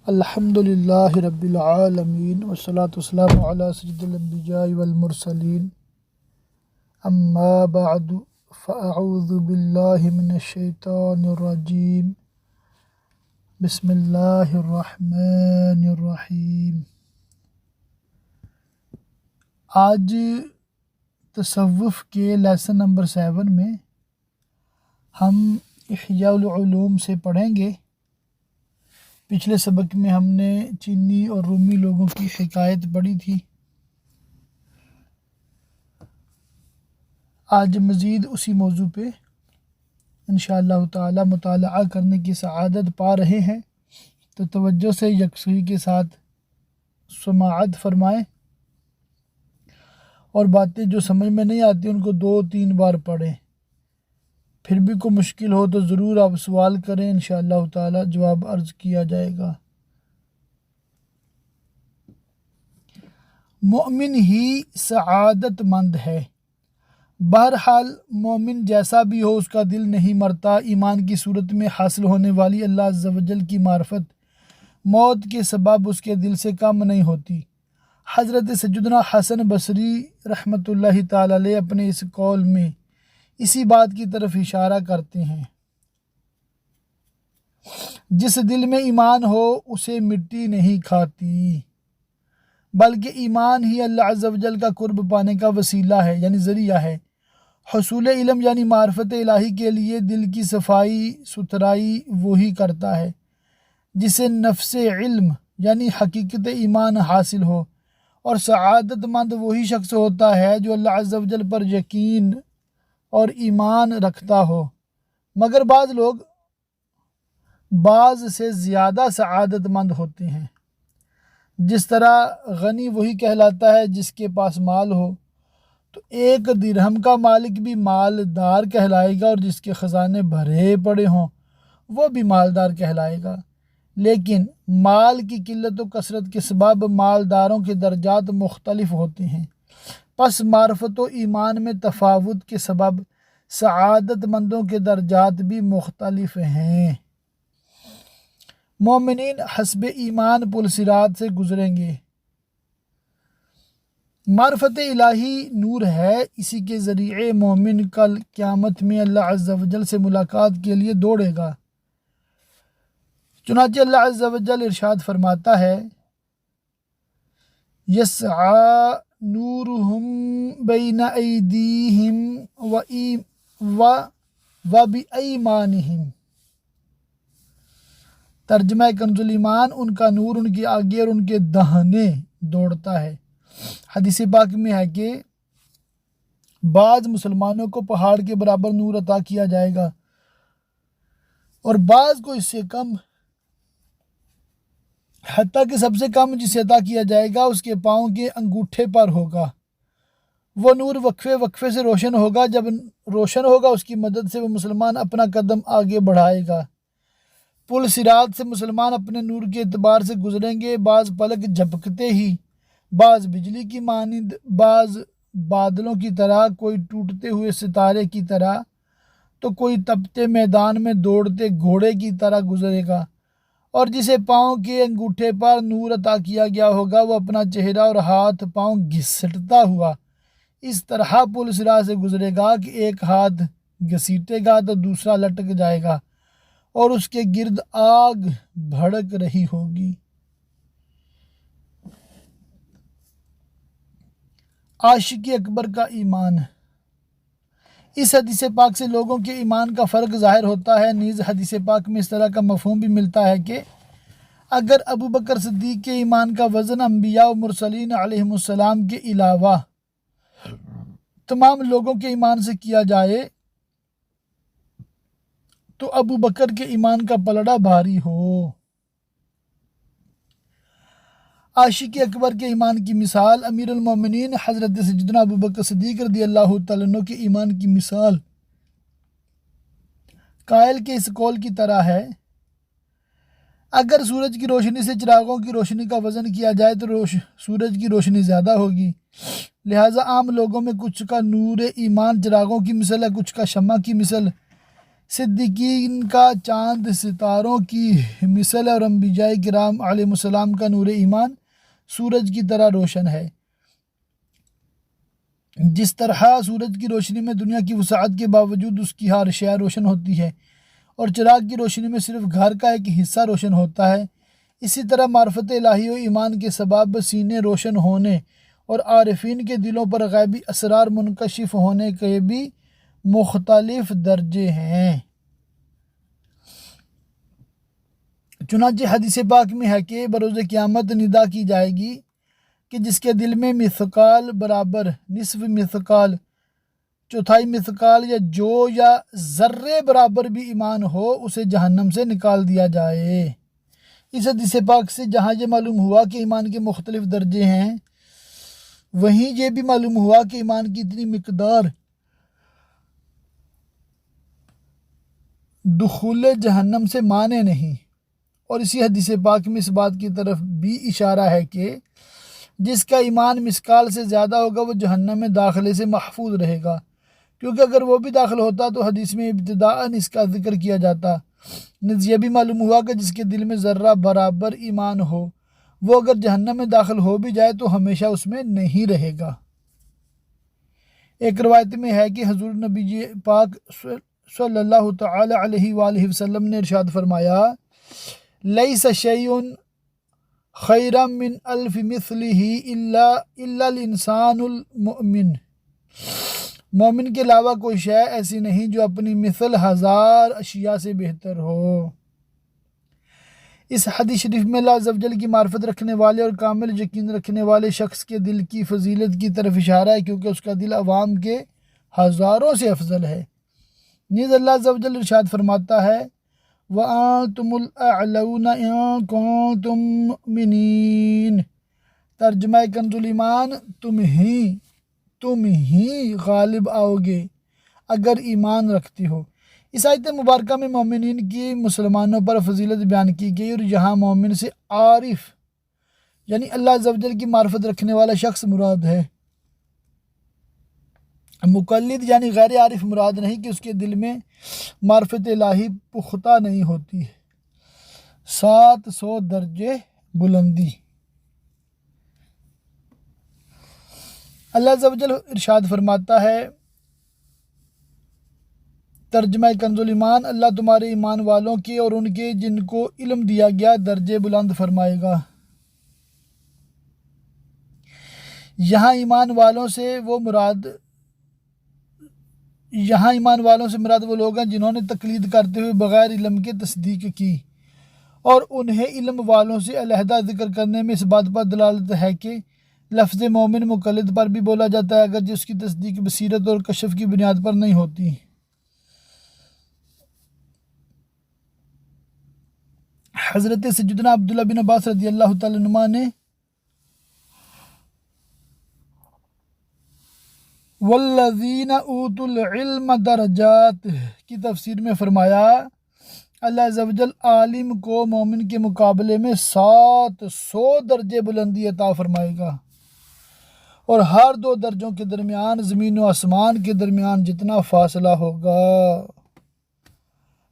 الحمد للہ رب العالمین والصلاة والسلام علی سید الانبیاء والمرسلین اما بعد فاعوذ باللہ من الشیطان الرجیم بسم اللہ الرحمن الرحیم۔ آج تصوف کے لیسن نمبر 7 میں ہم احیاء العلوم سے پڑھیں گے۔ پچھلے سبق میں ہم نے چینی اور رومی لوگوں کی حکایت پڑھی تھی۔ آج مزید اسی موضوع پہ انشاءاللہ تعالی مطالعہ کرنے کی سعادت پا رہے ہیں، تو توجہ سے یکسوئی کے ساتھ سماعت فرمائیں اور باتیں جو سمجھ میں نہیں آتی ان کو 2-3 بار پڑھیں۔ پھر بھی کوئی مشکل ہو تو ضرور آپ سوال کریں، انشاءاللہ تعالی جواب عرض کیا جائے گا۔ مومن ہی سعادت مند ہے۔ بہرحال مومن جیسا بھی ہو اس کا دل نہیں مرتا۔ ایمان کی صورت میں حاصل ہونے والی اللہ عز و جل کی معرفت موت کے سبب اس کے دل سے کم نہیں ہوتی۔ حضرت سیدنا حسن بصری رحمۃ اللہ تعالی علیہ اپنے اس قول میں اسی بات کی طرف اشارہ کرتے ہیں۔ جس دل میں ایمان ہو اسے مٹی نہیں کھاتی، بلکہ ایمان ہی اللہ عز و جل کا قرب پانے کا وسیلہ ہے، یعنی ذریعہ ہے۔ حصول علم یعنی معرفت الہی کے لیے دل کی صفائی ستھرائی وہی کرتا ہے جسے نفس علم یعنی حقیقت ایمان حاصل ہو، اور سعادت مند وہی شخص ہوتا ہے جو اللہ عز و جل پر یقین اور ایمان رکھتا ہو۔ مگر بعض لوگ بعض سے زیادہ سعادت مند ہوتے ہیں۔ جس طرح غنی وہی کہلاتا ہے جس کے پاس مال ہو، تو 1 درہم کا مالک بھی مالدار کہلائے گا، اور جس کے خزانے بھرے پڑے ہوں وہ بھی مالدار کہلائے گا۔ لیکن مال کی قلت و کثرت کے سبب مالداروں کے درجات مختلف ہوتے ہیں، پس معرفت و ایمان میں تفاوت کے سبب سعادت مندوں کے درجات بھی مختلف ہیں۔ مومنین حسب ایمان پل صراط سے گزریں گے۔ معرفت الہی نور ہے، اسی کے ذریعے مومن کل قیامت میں اللہ عز و جل سے ملاقات کے لیے دوڑے گا۔ چنانچہ اللہ عز و جل ارشاد فرماتا ہے، یسعی نورہم بین ایدیہم و بایمانہم۔ ترجمہ کنز ایمان، ان کا نور ان کے آگے اور ان کے داہنے دوڑتا ہے۔ حدیث پاک میں ہے کہ بعض مسلمانوں کو پہاڑ کے برابر نور عطا کیا جائے گا اور بعض کو اس سے کم، حتیٰ کہ سب سے کم جسے عطا کیا جائے گا اس کے پاؤں کے انگوٹھے پر ہوگا۔ وہ نور وقفے وقفے سے روشن ہوگا، جب روشن ہوگا اس کی مدد سے وہ مسلمان اپنا قدم آگے بڑھائے گا۔ پل صراط سے مسلمان اپنے نور کے اعتبار سے گزریں گے، بعض پلک جھپکتے ہی، بعض بجلی کی مانند، بعض بادلوں کی طرح، کوئی ٹوٹتے ہوئے ستارے کی طرح، تو کوئی تپتے میدان میں دوڑتے گھوڑے کی طرح گزرے گا۔ اور جسے پاؤں کے انگوٹھے پر نور عطا کیا گیا ہوگا وہ اپنا چہرہ اور ہاتھ پاؤں گھسیٹتا ہوا اس طرح پل صراط سے گزرے گا کہ ایک ہاتھ گھسیٹے گا تو دوسرا لٹک جائے گا، اور اس کے گرد آگ بھڑک رہی ہوگی۔ عاشق اکبر کا ایمان۔ اس حدیث پاک سے لوگوں کے ایمان کا فرق ظاہر ہوتا ہے۔ نیز حدیث پاک میں اس طرح کا مفہوم بھی ملتا ہے کہ اگر ابو بکر صدیق کے ایمان کا وزن انبیاء و مرسلین علیہم السلام کے علاوہ تمام لوگوں کے ایمان سے کیا جائے تو ابو بکر کے ایمان کا پلڑا بھاری ہو۔ عاشق اکبر کے ایمان کی مثال، امیر المومنین حضرت سیدنا ابو بکر صدیق رضی اللہ تعالیٰ عنہ کے ایمان کی مثال قائل کے اس قول کی طرح ہے، اگر سورج کی روشنی سے چراغوں کی روشنی کا وزن کیا جائے تو سورج کی روشنی زیادہ ہوگی، لہٰذا عام لوگوں میں کچھ کا نور ایمان چراغوں کی مثل ہے، کچھ کا شمع کی مثل، صدیقین کا چاند ستاروں کی مثل اور انبیاء کرام علیہ السلام کا نور ایمان سورج کی طرح روشن ہے۔ جس طرح سورج کی روشنی میں دنیا کی وسعت کے باوجود اس کی ہر شے روشن ہوتی ہے اور چراغ کی روشنی میں صرف گھر کا ایک حصہ روشن ہوتا ہے، اسی طرح معرفت الہی و ایمان کے سبب سینے روشن ہونے اور عارفین کے دلوں پر غیبی اسرار منکشف ہونے کے بھی مختلف درجے ہیں۔ چنانچہ حدیث پاک میں ہے کہ بروز قیامت ندا کی جائے گی کہ جس کے دل میں مثقال برابر، نصف مثقال، چوتھائی مثقال یا ذرے برابر بھی ایمان ہو اسے جہنم سے نکال دیا جائے۔ اس حدیث پاک سے جہاں یہ معلوم ہوا کہ ایمان کے مختلف درجے ہیں، وہیں یہ بھی معلوم ہوا کہ ایمان کی اتنی مقدار دخول جہنم سے مانے نہیں۔ اور اسی حدیث پاک میں اس بات کی طرف بھی اشارہ ہے کہ جس کا ایمان مثقال سے زیادہ ہوگا وہ جہنم میں داخلے سے محفوظ رہے گا، کیونکہ اگر وہ بھی داخل ہوتا تو حدیث میں ابتداءً اس کا ذکر کیا جاتا۔ نیز یہ بھی معلوم ہوا کہ جس کے دل میں ذرہ برابر ایمان ہو وہ اگر جہنم میں داخل ہو بھی جائے تو ہمیشہ اس میں نہیں رہے گا۔ ایک روایت میں ہے کہ حضور نبی پاک صلی اللہ تعالی علیہ وآلہ وسلم نے ارشاد فرمایا، لیس شیء خیرا من الف مثلہ الا الانسان المؤمن۔ مومن کے علاوہ کوئی شے ایسی نہیں جو اپنی مثل ہزار اشیاء سے بہتر ہو۔ اس حدیث شریف میں اللہ عز و جل کی معرفت رکھنے والے اور کامل یقین رکھنے والے شخص کے دل کی فضیلت کی طرف اشارہ ہے، کیونکہ اس کا دل عوام کے ہزاروں سے افضل ہے۔ نیز اللہ عز و جل ارشاد فرماتا ہے، وَأَنْتُمُ الْأَعْلَوْنَ إِن كُنتُم مُّؤْمِنِينَ۔ ترجمہ کنز ایمان، تم ہی غالب آؤ گے اگر ایمان رکھتے ہو۔ اس آیت مبارکہ میں مومنین کی مسلمانوں پر فضیلت بیان کی گئی، اور یہاں مومن سے عارف یعنی اللہ عز و جل کی معرفت رکھنے والا شخص مراد ہے۔ مقلد یعنی غیر عارف مراد نہیں کہ اس کے دل میں معرفت الہی پختہ نہیں ہوتی۔ 700 درجے بلندی۔ اللہ عز و جل ارشاد فرماتا ہے، ترجمہ کنز ایمان، اللہ تمہارے ایمان والوں کے اور ان کے جن کو علم دیا گیا درجے بلند فرمائے گا۔ یہاں ایمان والوں سے مراد وہ لوگ ہیں جنہوں نے تقلید کرتے ہوئے بغیر علم کے تصدیق کی، اور انہیں علم والوں سے علیحدہ ذکر کرنے میں اس بات پر دلالت ہے کہ لفظ مومن مقلد پر بھی بولا جاتا ہے اگرچہ اس کی تصدیق بصیرت اور کشف کی بنیاد پر نہیں ہوتی۔ حضرت سیدنا عبداللہ بن عباس رضی اللہ تعالیٰ عنہما نے والذین اوتوا العلم درجات کی تفسیر میں فرمایا، اللہ عز و جل عالم کو مومن کے مقابلے میں 700 درجے بلندی عطا فرمائے گا، اور ہر دو درجوں کے درمیان زمین و آسمان کے درمیان جتنا فاصلہ ہوگا۔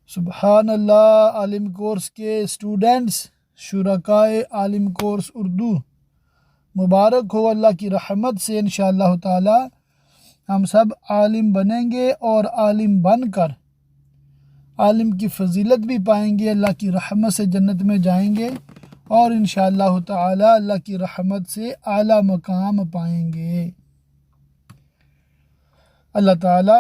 سبحان اللہ۔ عالم کورس کے اسٹوڈنٹس، شرکائے عالم کورس اردو، مبارک ہو، اللہ کی رحمت سے انشاءاللہ تعالی ہم سب عالم بنیں گے، اور عالم بن کر عالم کی فضیلت بھی پائیں گے، اللہ کی رحمت سے جنت میں جائیں گے، اور انشاءاللہ تعالی اللہ کی رحمت سے اعلیٰ مقام پائیں گے۔ اللہ تعالی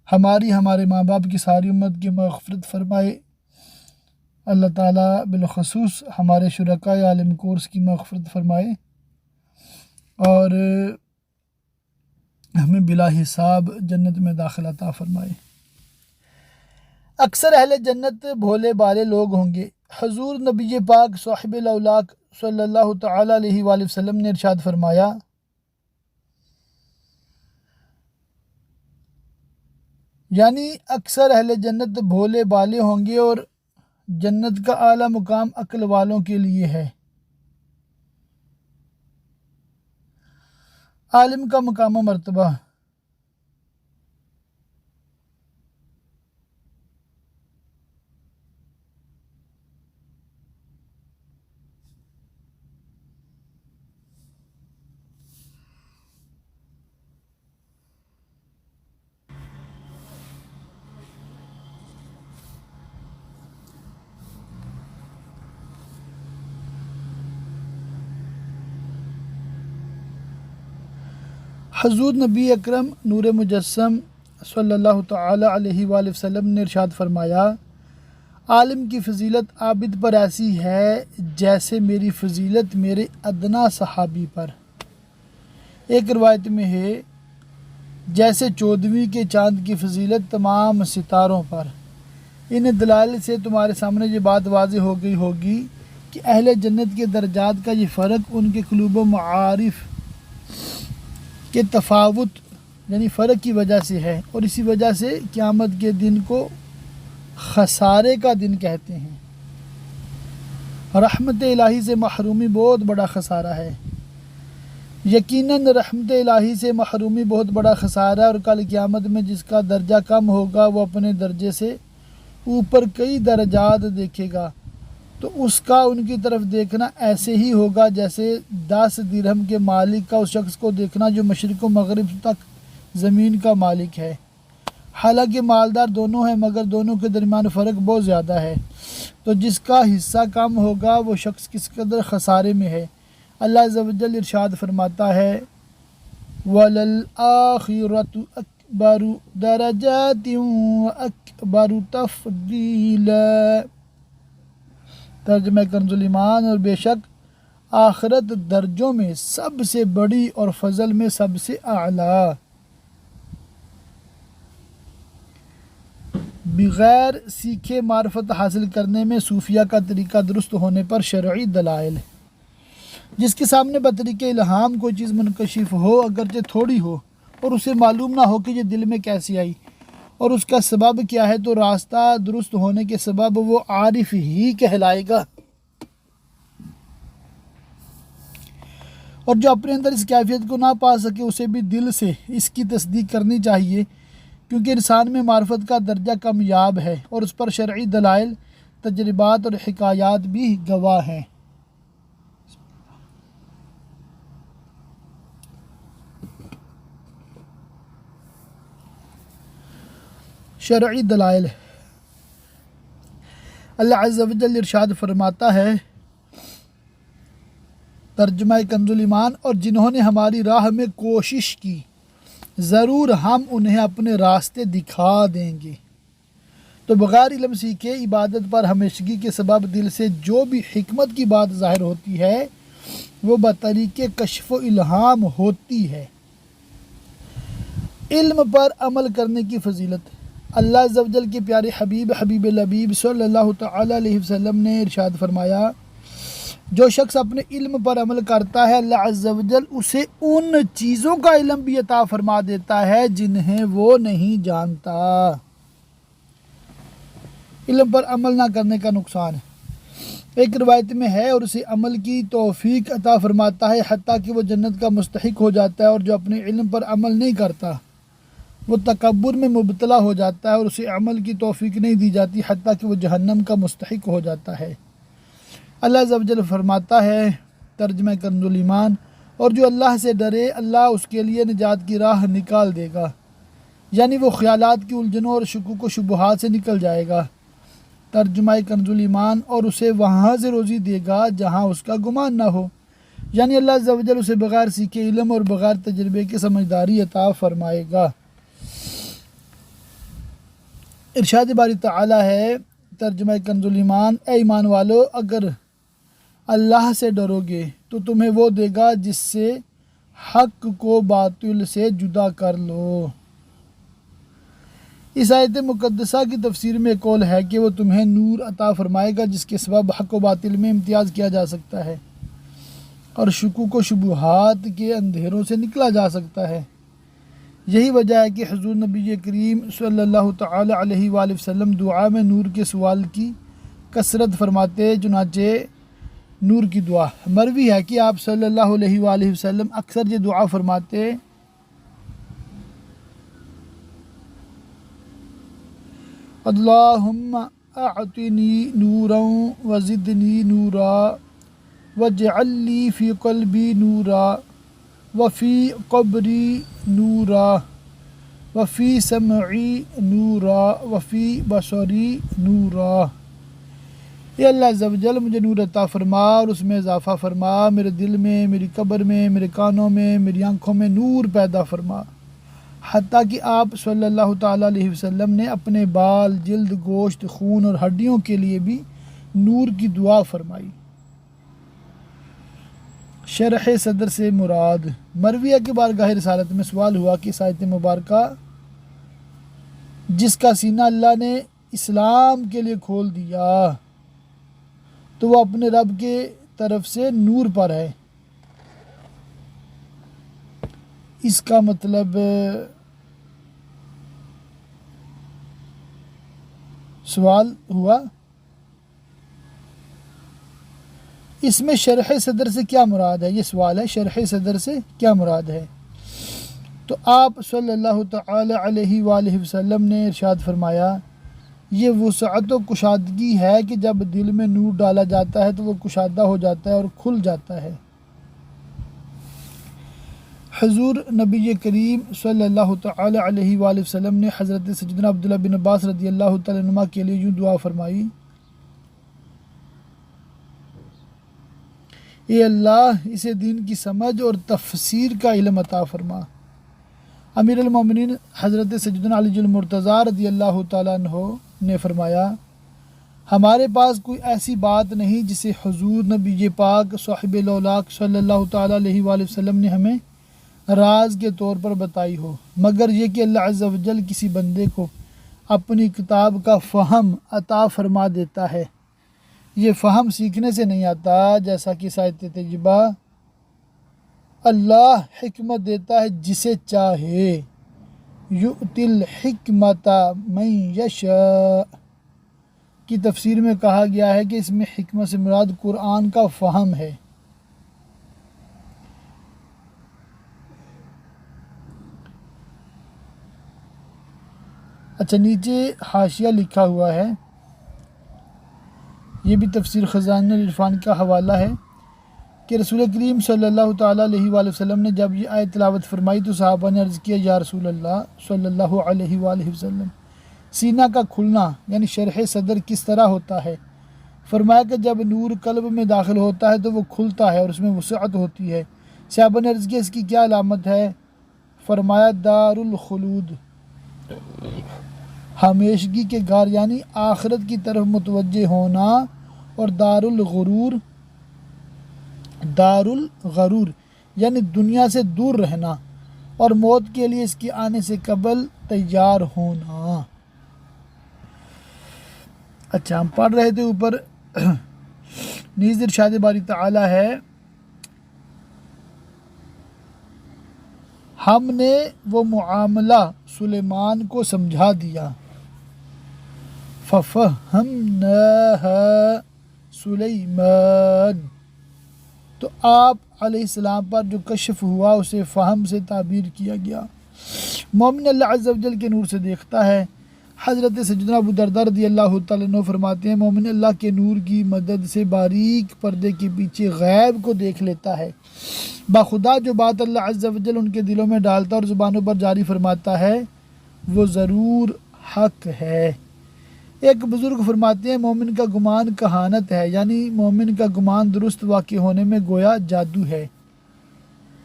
ہمارے ماں باپ کی ساری امت کی مغفرت فرمائے۔ اللہ تعالی بالخصوص ہمارے شرکائے عالم کورس کی مغفرت فرمائے، اور ہمیں بلا حساب جنت میں داخلہ عطا فرمائے۔ اکثر اہل جنت بھولے بالے لوگ ہوں گے۔ حضور نبی پاک صاحب الاولاق صلی اللہ تعالی علیہ وآلہ وسلم نے ارشاد فرمایا، یعنی اکثر اہل جنت بھولے بالے ہوں گے، اور جنت کا اعلیٰ مقام عقل والوں کے لیے ہے۔ عالم کا مقام و مرتبہ۔ حضور نبی اکرم نور مجسم صلی اللہ تعالی علیہ وآلہ وسلم نے ارشاد فرمایا، عالم کی فضیلت عابد پر ایسی ہے جیسے میری فضیلت میرے ادنا صحابی پر۔ ایک روایت میں ہے جیسے 14ویں کے چاند کی فضیلت تمام ستاروں پر۔ ان دلائل سے تمہارے سامنے یہ بات واضح ہو گئی ہوگی کہ اہل جنت کے درجات کا یہ فرق ان کے قلوب و معارف کے تفاوت یعنی فرق کی وجہ سے ہے، اور اسی وجہ سے قیامت کے دن کو خسارے کا دن کہتے ہیں۔ رحمت الہی سے محرومی بہت بڑا خسارہ ہے۔ یقیناً رحمت الہی سے محرومی بہت بڑا خسارہ ہے، اور کل قیامت میں جس کا درجہ کم ہوگا وہ اپنے درجے سے اوپر کئی درجات دیکھے گا تو اس کا ان کی طرف دیکھنا ایسے ہی ہوگا جیسے 10 درہم کے مالک کا اس شخص کو دیکھنا جو مشرق و مغرب تک زمین کا مالک ہے۔ حالانکہ مالدار دونوں ہیں مگر دونوں کے درمیان فرق بہت زیادہ ہے، تو جس کا حصہ کم ہوگا وہ شخص کس قدر خسارے میں ہے۔ اللہ عز و جل ارشاد فرماتا ہے وَلَلْآخِرَةُ أَكْبَرُ دَرَجَاتٍ وَأَكْبَرُ تَفْضِيلًا۔ ترجمہ کنز الایمان، اور بے شک آخرت درجوں میں سب سے بڑی اور فضل میں سب سے اعلیٰ۔ بغیر سیکھے معرفت حاصل کرنے میں صوفیہ کا طریقہ درست ہونے پر شرعی دلائل۔ جس کے سامنے بطریق الہام کوئی چیز منکشف ہو اگرچہ تھوڑی ہو اور اسے معلوم نہ ہو کہ یہ دل میں کیسے آئی اور اس کا سبب کیا ہے، تو راستہ درست ہونے کے سبب وہ عارف ہی کہلائے گا، اور جو اپنے اندر اس کیفیت کو نہ پا سکے اسے بھی دل سے اس کی تصدیق کرنی چاہیے، کیونکہ انسان میں معرفت کا درجہ کمیاب ہے اور اس پر شرعی دلائل، تجربات اور حکایات بھی گواہ ہیں۔ شرعی دلائل، اللہ عز و جل ارشاد فرماتا ہے ترجمہ کنز الایمان، اور جنہوں نے ہماری راہ میں کوشش کی ضرور ہم انہیں اپنے راستے دکھا دیں گے۔ تو بغیر علم سیکھے عبادت پر ہمیشگی کے سبب دل سے جو بھی حکمت کی بات ظاہر ہوتی ہے وہ بطریق کشف و الہام ہوتی ہے۔ علم پر عمل کرنے کی فضیلت، اللہ عز و جل کے پیارے حبیب لبیب صلی اللہ تعالی علیہ وسلم نے ارشاد فرمایا، جو شخص اپنے علم پر عمل کرتا ہے اللہ عز و جل اسے ان چیزوں کا علم بھی عطا فرما دیتا ہے جنہیں وہ نہیں جانتا۔ علم پر عمل نہ کرنے کا نقصان، ایک روایت میں ہے اور اسے عمل کی توفیق عطا فرماتا ہے حتیٰ کہ وہ جنت کا مستحق ہو جاتا ہے، اور جو اپنے علم پر عمل نہیں کرتا وہ تکبر میں مبتلا ہو جاتا ہے اور اسے عمل کی توفیق نہیں دی جاتی حتیٰ کہ وہ جہنم کا مستحق ہو جاتا ہے۔ اللہ عز و جل فرماتا ہے ترجمہ کنز الایمان، اور جو اللہ سے ڈرے اللہ اس کے لیے نجات کی راہ نکال دے گا، یعنی وہ خیالات کی الجھنوں اور شکوک و شبہات سے نکل جائے گا۔ ترجمہ کنز الایمان، اور اسے وہاں سے روزی دے گا جہاں اس کا گمان نہ ہو، یعنی اللہ عز و جل اسے بغیر سیکھے علم اور بغیر تجربے کے سمجھداری عطا فرمائے گا۔ ارشاد باری تعالی ہے ترجمہ کنز الایمان، اے ایمان والو اگر اللہ سے ڈرو گے تو تمہیں وہ دے گا جس سے حق کو باطل سے جدا کر لو۔ اس آیت مقدسہ کی تفسیر میں قول ہے کہ وہ تمہیں نور عطا فرمائے گا جس کے سبب حق و باطل میں امتیاز کیا جا سکتا ہے اور شکوک و شبہات کے اندھیروں سے نکلا جا سکتا ہے۔ یہی وجہ ہے کہ حضور نبی کریم صلی اللہ تعالی علیہ وآلہ وسلم دعا میں نور کے سوال کی کثرت فرماتے، چنانچہ نور کی دعا مروی ہے کہ آپ صلی اللہ علیہ وآلہ وسلم اکثر یہ دعا فرماتے، اللہم اعطنی نورا وزدنی نورا واجعل لی فی قلبی نورا وفی قبری نورا وفی سمعی نورا وفی بصری نورا۔ اے اللہ عز و جل مجھے نور عطا فرما اور اس میں اضافہ فرما، میرے دل میں، میری قبر میں، میرے کانوں میں، میری آنکھوں میں نور پیدا فرما، حتیٰ کہ آپ صلی اللہ تعالیٰ علیہ وسلم نے اپنے بال، جلد، گوشت، خون اور ہڈیوں کے لیے بھی نور کی دعا فرمائی۔ شرح صدر سے مراد، مرویہ کی بارگاہ رسالت میں سوال ہوا کہ اس آیت مبارکہ جس کا سینہ اللہ نے اسلام کے لیے کھول دیا تو وہ اپنے رب کے طرف سے نور پر ہے، اس کا مطلب سوال ہوا اس میں شرح صدر سے کیا مراد ہے؟ یہ سوال ہے، شرح صدر سے کیا مراد ہے؟ تو آپ صلی اللہ تعالی علیہ وآلہ وسلم نے ارشاد فرمایا یہ وسعت و کشادگی ہے کہ جب دل میں نور ڈالا جاتا ہے تو وہ کشادہ ہو جاتا ہے اور کھل جاتا ہے۔ حضور نبی کریم صلی اللہ تعالی علیہ وآلہ وسلم نے حضرت سیدنا عبداللہ بن عباس رضی اللہ تعالی عنہما کے لیے یوں دعا فرمائی، اے اللہ اسے دین کی سمجھ اور تفسیر کا علم عطا فرما۔ امیر المومنین حضرت سیدنا علی المرتضیٰ رضی اللہ تعالیٰ عنہ نے فرمایا ہمارے پاس کوئی ایسی بات نہیں جسے حضور نبی پاک صاحب الاولاق صلی اللہ تعالیٰ علیہ وآلہ وسلم نے ہمیں راز کے طور پر بتائی ہو، مگر یہ کہ اللہ عز و جل کسی بندے کو اپنی کتاب کا فہم عطا فرما دیتا ہے، یہ فہم سیکھنے سے نہیں آتا، جیسا کہ آیت طیبہ اللہ حکمت دیتا ہے جسے چاہے، یؤتی الحکمت من یشاء کی تفسیر میں کہا گیا ہے کہ اس میں حکمت سے مراد قرآن کا فہم ہے۔ اچھا، نیچے حاشیہ لکھا ہوا ہے، یہ بھی تفسیر خزائن العرفان کا حوالہ ہے کہ رسول کریم صلی اللہ تعالیٰ علیہ وآلہ وسلم نے جب یہ آیت تلاوت فرمائی تو صحابہ نے عرض کیا یا رسول اللہ صلی اللہ علیہ وآلہ وسلم سینہ کا کھلنا یعنی شرح صدر کس طرح ہوتا ہے؟ فرمایا کہ جب نور قلب میں داخل ہوتا ہے تو وہ کھلتا ہے اور اس میں وسعت ہوتی ہے۔ صحابہ نے عرض کیا اس کی کیا علامت ہے؟ فرمایا دار الخلود، ہمیشگی کے گھر یعنی آخرت کی طرف متوجہ ہونا، اور دار الغرور یعنی دنیا سے دور رہنا، اور موت کے لیے اس کے آنے سے قبل تیار ہونا۔ اچھا، ہم پڑھ رہے تھے اوپر نیز ارشاد باری تعالی ہے ہم نے وہ معاملہ سلیمان کو سمجھا دیا، فَفَهَّمْنَاهَا سلیمان، تو آپ علیہ السلام پر جو کشف ہوا اسے فہم سے تعبیر کیا گیا۔ مومن اللہ عز و جل کے نور سے دیکھتا ہے۔ حضرت سیدنا ابو درداء رضی اللہ تعالیٰ عنہ فرماتے ہیں مومن اللہ کے نور کی مدد سے باریک پردے کے پیچھے غیب کو دیکھ لیتا ہے۔ بخدا جو بات اللہ عز و جل ان کے دلوں میں ڈالتا اور زبانوں پر جاری فرماتا ہے وہ ضرور حق ہے۔ ایک بزرگ فرماتے ہیں مومن کا گمان کہانت ہے، یعنی مومن کا گمان درست واقع ہونے میں گویا جادو ہے۔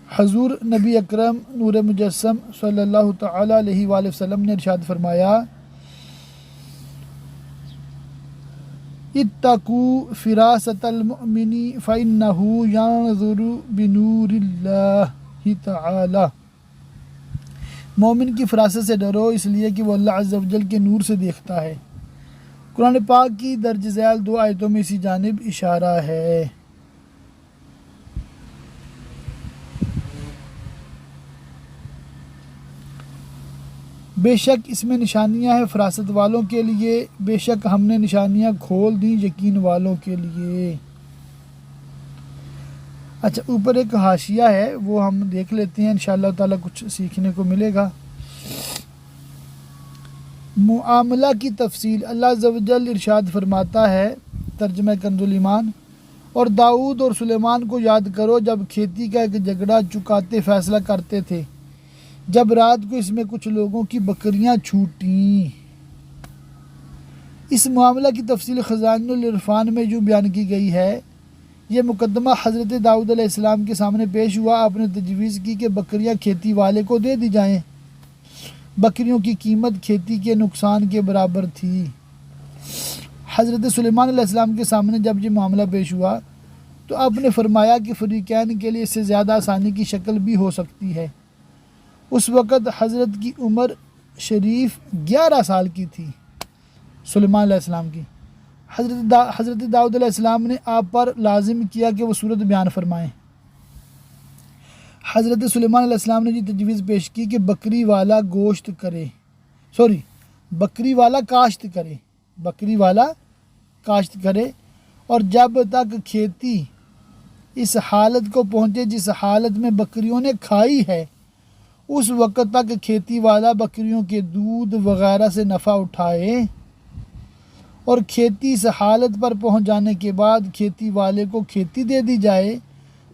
حضور نبی اکرم نور مجسم صلی اللہ تعالی علیہ وآلہ وسلم نے ارشاد فرمایا اتقوا فراست المؤمن فإنه ينظر بنور اللہ تعالی، مومن کی فراست سے ڈرو اس لیے کہ وہ اللہ عز و جل کے نور سے دیکھتا ہے۔ قرآن پاک کی درج ذیل 2 آیتوں میں اسی جانب اشارہ ہے۔ بے شک اس میں نشانیاں ہیں فراست والوں کے لیے، بے شک ہم نے نشانیاں کھول دیں یقین والوں کے لیے۔ اچھا، اوپر ایک حاشیہ ہے وہ ہم دیکھ لیتے ہیں، انشاءاللہ تعالیٰ کچھ سیکھنے کو ملے گا۔ معاملہ کی تفصیل، اللہ عز و جل ارشاد فرماتا ہے ترجمہ کنز الایمان، اور داؤد اور سلیمان کو یاد کرو جب کھیتی کا ایک جھگڑا چکاتے فیصلہ کرتے تھے، جب رات کو اس میں کچھ لوگوں کی بکریاں چھوٹیں، اس معاملہ کی تفصیل خزائن العرفان میں جو بیان کی گئی ہے، یہ مقدمہ حضرت داؤد علیہ السلام کے سامنے پیش ہوا۔ آپ نے تجویز کی کہ بکریاں کھیتی والے کو دے دی جائیں۔ بکریوں کی قیمت کھیتی کے نقصان کے برابر تھی۔ حضرت سلیمان علیہ السلام کے سامنے جب یہ معاملہ پیش ہوا تو آپ نے فرمایا کہ فریقین کے لیے اس سے زیادہ آسانی کی شکل بھی ہو سکتی ہے۔ اس وقت حضرت کی عمر شریف 11 سال کی تھی، سلیمان علیہ السلام کی۔ حضرت داؤد علیہ السلام نے آپ پر لازم کیا کہ وہ صورت بیان فرمائیں۔ حضرت سلیمان علیہ السلام نے یہ تجویز پیش کی کہ بکری والا کاشت کرے اور جب تک کھیتی اس حالت کو پہنچے جس حالت میں بکریوں نے کھائی ہے، اس وقت تک کھیتی والا بکریوں کے دودھ وغیرہ سے نفع اٹھائے، اور کھیتی اس حالت پر پہنچ جانے کے بعد کھیتی والے کو کھیتی دے دی جائے،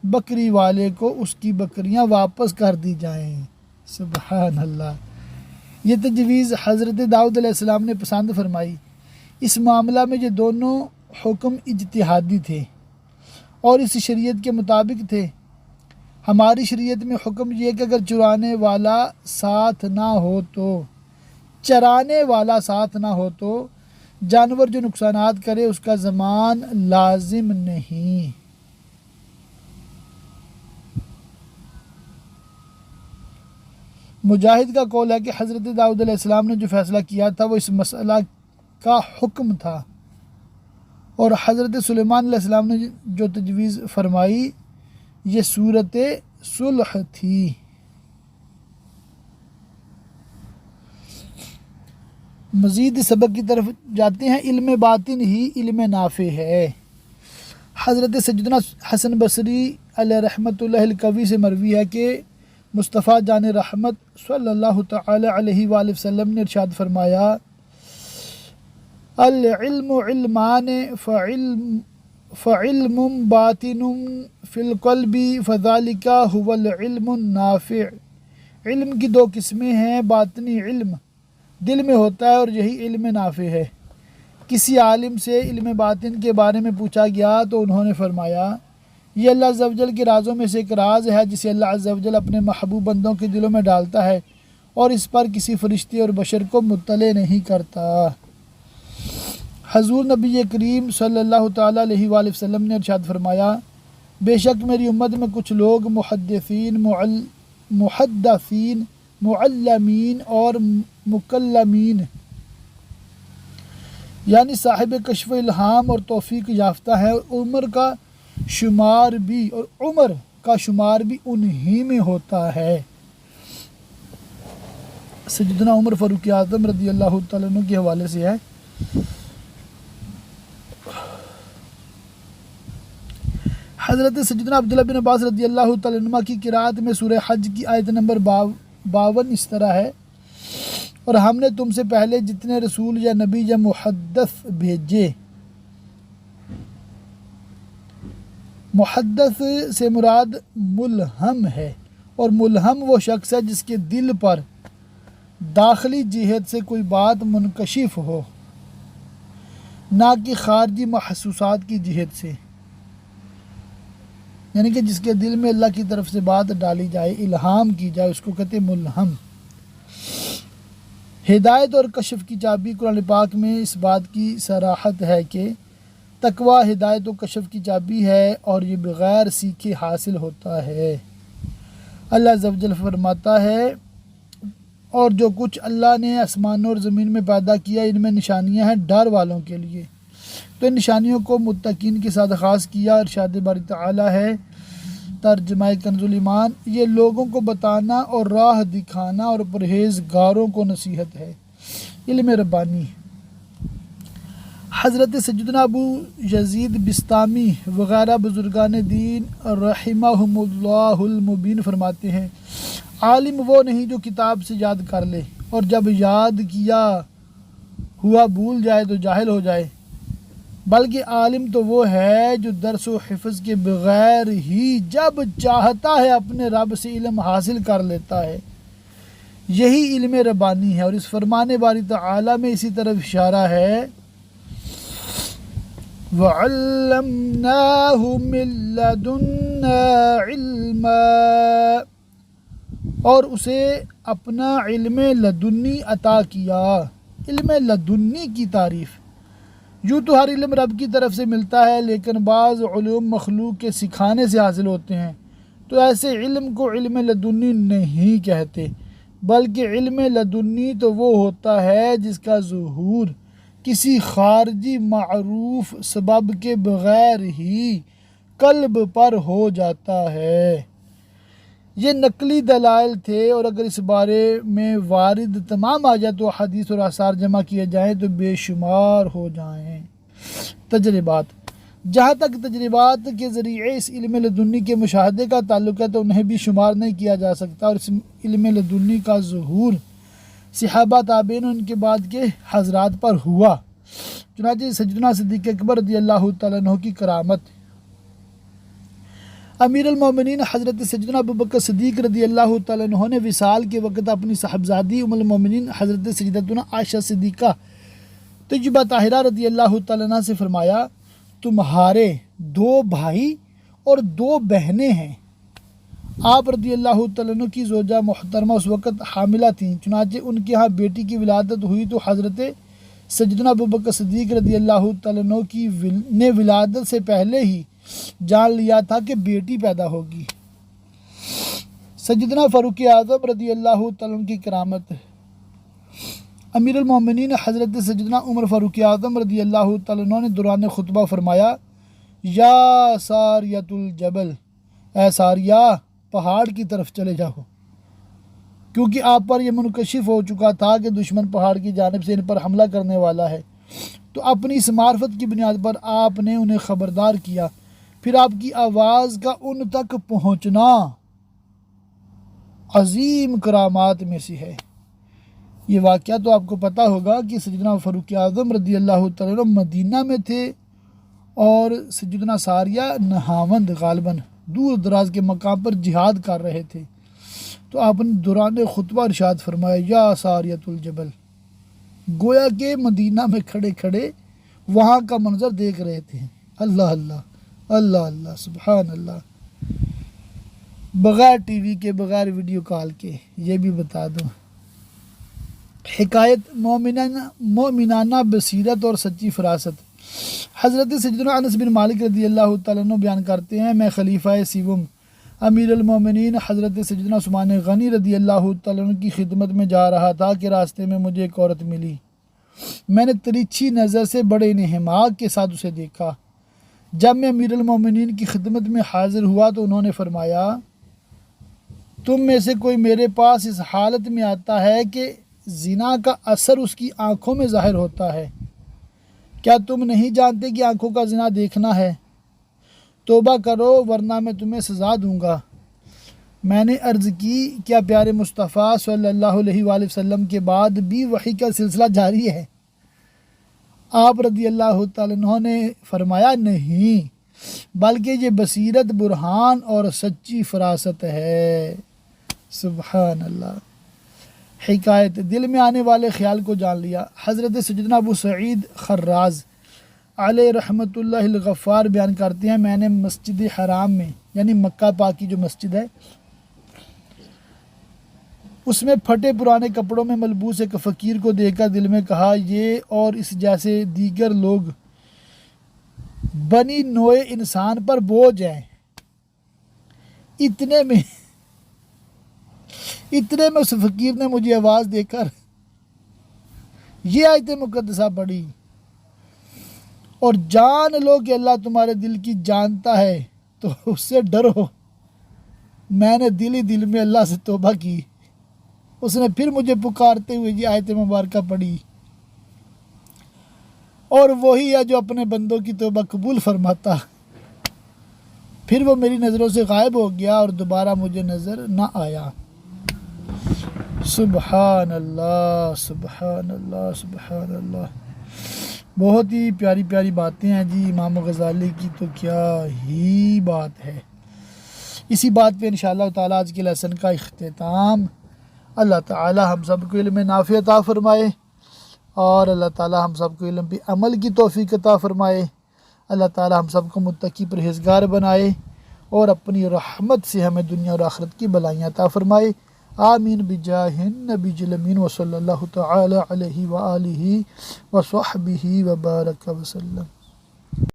بکری والے کو اس کی بکریاں واپس کر دی جائیں۔ سبحان اللہ۔ یہ تجویز حضرت داؤد علیہ السلام نے پسند فرمائی۔ اس معاملہ میں یہ دونوں حکم اجتہادی تھے اور اس شریعت کے مطابق تھے۔ ہماری شریعت میں حکم یہ کہ اگر چرانے والا ساتھ نہ ہو تو جانور جو نقصانات کرے اس کا ضمان لازم نہیں۔ مجاہد کا قول ہے کہ حضرت داؤد علیہ السلام نے جو فیصلہ کیا تھا وہ اس مسئلہ کا حکم تھا، اور حضرت سلیمان علیہ السلام نے جو تجویز فرمائی یہ صورت صلح تھی۔ مزید سبق کی طرف جاتے ہیں۔ علم باطن ہی علم نافع ہے۔ حضرت سیدنا حسن بصری علیہ رحمۃ اللہ القوی سے مروی ہے کہ مصطفیٰ جان رحمت صلی اللہ تعالی علیہ وآلہ وسلم نے ارشاد فرمایا، العلم علمان فعلم باطن فی القلب فذلک هو العلم النافع۔ علم کی 2 قسمیں ہیں، باطنی علم دل میں ہوتا ہے اور یہی علم نافع ہے۔ کسی عالم سے علم باطن کے بارے میں پوچھا گیا تو انہوں نے فرمایا، یہ اللہ عز و جل کے رازوں میں سے ایک راز ہے جسے اللہ عز و جل اپنے محبوب بندوں کے دلوں میں ڈالتا ہے اور اس پر کسی فرشتے اور بشر کو مطلع نہیں کرتا۔ حضور نبی کریم صلی اللہ تعالیٰ علیہ وآلہ وسلم نے ارشاد فرمایا، بے شک میری امت میں کچھ لوگ محدثین، معلمین اور مکلمین یعنی صاحب کشف الہام اور توفیق یافتہ ہے، عمر کا شمار بھی انہی میں ہوتا ہے۔ سیدنا عمر فاروق اعظم رضی اللہ تعالیٰ عنہ کے حوالے سے ہے۔ حضرت سیدنا عبداللہ بن عباس رضی اللہ تعالیٰ عنہ کی قرأت میں سورہ حج کی آیت نمبر 52 اس طرح ہے، اور ہم نے تم سے پہلے جتنے رسول یا نبی یا محدث بھیجے۔ محدث سے مراد ملہم ہے، اور ملہم وہ شخص ہے جس کے دل پر داخلی جہت سے کوئی بات منکشف ہو، نہ کہ خارجی محسوسات کی جہت سے، یعنی کہ جس کے دل میں اللہ کی طرف سے بات ڈالی جائے، الہام کی جائے، اس کو کہتے ہیں ملہم۔ ہدایت اور کشف کی چابی قرآن پاک میں اس بات کی صراحت ہے کہ تقویٰ ہدایت و کشف کی چابی ہے اور یہ بغیر سیکھے حاصل ہوتا ہے۔ اللہ عز و جل فرماتا ہے، اور جو کچھ اللہ نے آسمانوں اور زمین میں پیدا کیا ان میں نشانیاں ہیں ڈر والوں کے لیے، تو ان نشانیوں کو متقین کے ساتھ خاص کیا۔ ارشاد باری تعالیٰ ہے، ترجمہ کنز الایمان، یہ لوگوں کو بتانا اور راہ دکھانا اور پرہیزگاروں کو نصیحت ہے، علم ربانی۔ حضرت سیدنا ابو یزید بستامی وغیرہ بزرگان دین رحمہم اللہ المبین فرماتے ہیں، عالم وہ نہیں جو کتاب سے یاد کر لے اور جب یاد کیا ہوا بھول جائے تو جاہل ہو جائے، بلکہ عالم تو وہ ہے جو درس و حفظ کے بغیر ہی جب چاہتا ہے اپنے رب سے علم حاصل کر لیتا ہے، یہی علم ربانی ہے۔ اور اس فرمان باری تعالیٰ میں اسی طرف اشارہ ہے وَعَلَّمْنَاهُ مِن لَّدُنَّا عِلْمًا، اور اسے اپنا علم لدنی عطا کیا۔ علم لدنی کی تعریف، یوں تو ہر علم رب کی طرف سے ملتا ہے، لیکن بعض علوم مخلوق کے سکھانے سے حاصل ہوتے ہیں، تو ایسے علم کو علم لدنی نہیں کہتے، بلکہ علم لدنی تو وہ ہوتا ہے جس کا ظہور کسی خارجی معروف سبب کے بغیر ہی قلب پر ہو جاتا ہے۔ یہ نقلی دلائل تھے، اور اگر اس بارے میں وارد تمام آیات و حدیث اور آثار جمع کیے جائیں تو بے شمار ہو جائیں۔ تجربات، جہاں تک تجربات کے ذریعے اس علم لدنی کے مشاہدے کا تعلق ہے تو انہیں بھی شمار نہیں کیا جا سکتا، اور اس علم لدنی کا ظہور صحابہ تابعین ان کے بعد کے حضرات پر ہوا۔ چنانچہ سیدنا صدیق اکبر رضی اللہ تعالیٰ عنہ کی کرامت، امیر المومنین حضرت سیدنا ابوبکر صدیق رضی اللہ تعالیٰ عنہ نے وصال کے وقت اپنی صاحبزادی ام المومنین حضرت سیدتنا عائشہ صدیقہ طیبہ طاہرہ رضی اللہ تعالیٰ عنہ سے فرمایا، تمہارے 2 بھائی اور 2 بہنیں ہیں۔ آپ رضی اللہ تعالیٰ عنہ کی زوجہ محترمہ اس وقت حاملہ تھیں، چنانچہ ان کے ہاں بیٹی کی ولادت ہوئی تو حضرت سیدنا ابوبکر صدیق رضی اللہ تعالیٰ عنہ نے ولادت سے پہلے ہی جان لیا تھا کہ بیٹی پیدا ہوگی۔ سیدنا فاروق اعظم رضی اللہ تعالیٰ عنہ کی کرامت، امیر المومنین حضرت سیدنا عمر فاروق اعظم رضی اللہ تعالیٰ عنہ نے دوران خطبہ فرمایا، یا ساریۃ الجبل، اے ساریہ پہاڑ کی طرف چلے جاؤ، کیونکہ آپ پر یہ منکشف ہو چکا تھا کہ دشمن پہاڑ کی جانب سے ان پر حملہ کرنے والا ہے، تو اپنی اس معرفت کی بنیاد پر آپ نے انہیں خبردار کیا، پھر آپ کی آواز کا ان تک پہنچنا عظیم کرامات میں سے ہے۔ یہ واقعہ تو آپ کو پتہ ہوگا کہ سیدنا فاروق اعظم رضی اللہ تعالیٰ عنہ مدینہ میں تھے، اور سیدنا ساریہ نہاوند غالباً دور دراز کے مقام پر جہاد کر رہے تھے، تو آپ نے دوران خطبہ ارشاد فرمایا، یا ساریۃ الجبل، گویا کہ مدینہ میں کھڑے کھڑے وہاں کا منظر دیکھ رہے تھے۔ اللہ اللہ اللہ اللہ، سبحان اللہ، بغیر ٹی وی کے، بغیر ویڈیو کال کے۔ یہ بھی بتا دوں، حکایت مومنانہ بصیرت اور سچی فراست، حضرت سیدنا انس بن مالک رضی اللہ تعالیٰ عنہ بیان کرتے ہیں، میں خلیفہ سیوم امیر المومنین حضرت سیدنا عثمان غنی رضی اللہ تعالیٰ عنہ کی خدمت میں جا رہا تھا کہ راستے میں مجھے ایک عورت ملی۔ میں نے تریچھی نظر سے بڑے انہماک کے ساتھ اسے دیکھا۔ جب میں امیر المومنین کی خدمت میں حاضر ہوا تو انہوں نے فرمایا، تم میں سے کوئی میرے پاس اس حالت میں آتا ہے کہ زنا کا اثر اس کی آنکھوں میں ظاہر ہوتا ہے، کیا تم نہیں جانتے کہ آنکھوں کا زنا دیکھنا ہے؟ توبہ کرو ورنہ میں تمہیں سزا دوں گا۔ میں نے عرض کی، کیا پیارے مصطفیٰ صلی اللہ علیہ وآلہ وسلم کے بعد بھی وحی کا سلسلہ جاری ہے؟ آپ رضی اللہ تعالیٰ عنہ نے فرمایا، نہیں، بلکہ یہ بصیرت، برہان اور سچی فراست ہے۔ سبحان اللہ۔ حکایت، دل میں آنے والے خیال کو جان لیا، حضرت سیدنا ابو سعید خراز علیہ رحمۃ اللہ الغفار بیان کرتے ہیں، میں نے مسجد حرام میں، یعنی مکہ پاک کی جو مسجد ہے، اس میں پھٹے پرانے کپڑوں میں ملبوس ایک فقیر کو دیکھ کر دل میں کہا، یہ اور اس جیسے دیگر لوگ بنی نوع انسان پر بوجھ ہیں۔ اتنے میں اس فقیر نے مجھے آواز دے کر یہ آیت مقدسہ پڑھی، اور جان لو کہ اللہ تمہارے دل کی جانتا ہے تو اس سے ڈرو۔ میں نے دل ہی دل میں اللہ سے توبہ کی۔ اس نے پھر مجھے پکارتے ہوئے یہ آیت مبارکہ پڑھی، اور وہی ہے جو اپنے بندوں کی توبہ قبول فرماتا۔ پھر وہ میری نظروں سے غائب ہو گیا اور دوبارہ مجھے نظر نہ آیا۔ سبحان اللہ، سبحان اللہ، سبحان اللہ۔ بہت ہی پیاری پیاری باتیں ہیں جی، امام غزالی کی تو کیا ہی بات ہے۔ اسی بات پہ انشاءاللہ تعالیٰ آج کے لیسن کا اختتام۔ اللہ تعالیٰ ہم سب کو علم نافع عطا فرمائے، اور اللہ تعالیٰ ہم سب کو علم پہ عمل کی توفیق عطا فرمائے۔ اللہ تعالی ہم سب کو متقی پرہیزگار بنائے اور اپنی رحمت سے ہمیں دنیا اور آخرت کی بلائیاں عطا فرمائے۔ آمین بجاہ النبی الامین وصلی اللہ تعالی علیہ وآلہ وصحبہ وبارک وسلم۔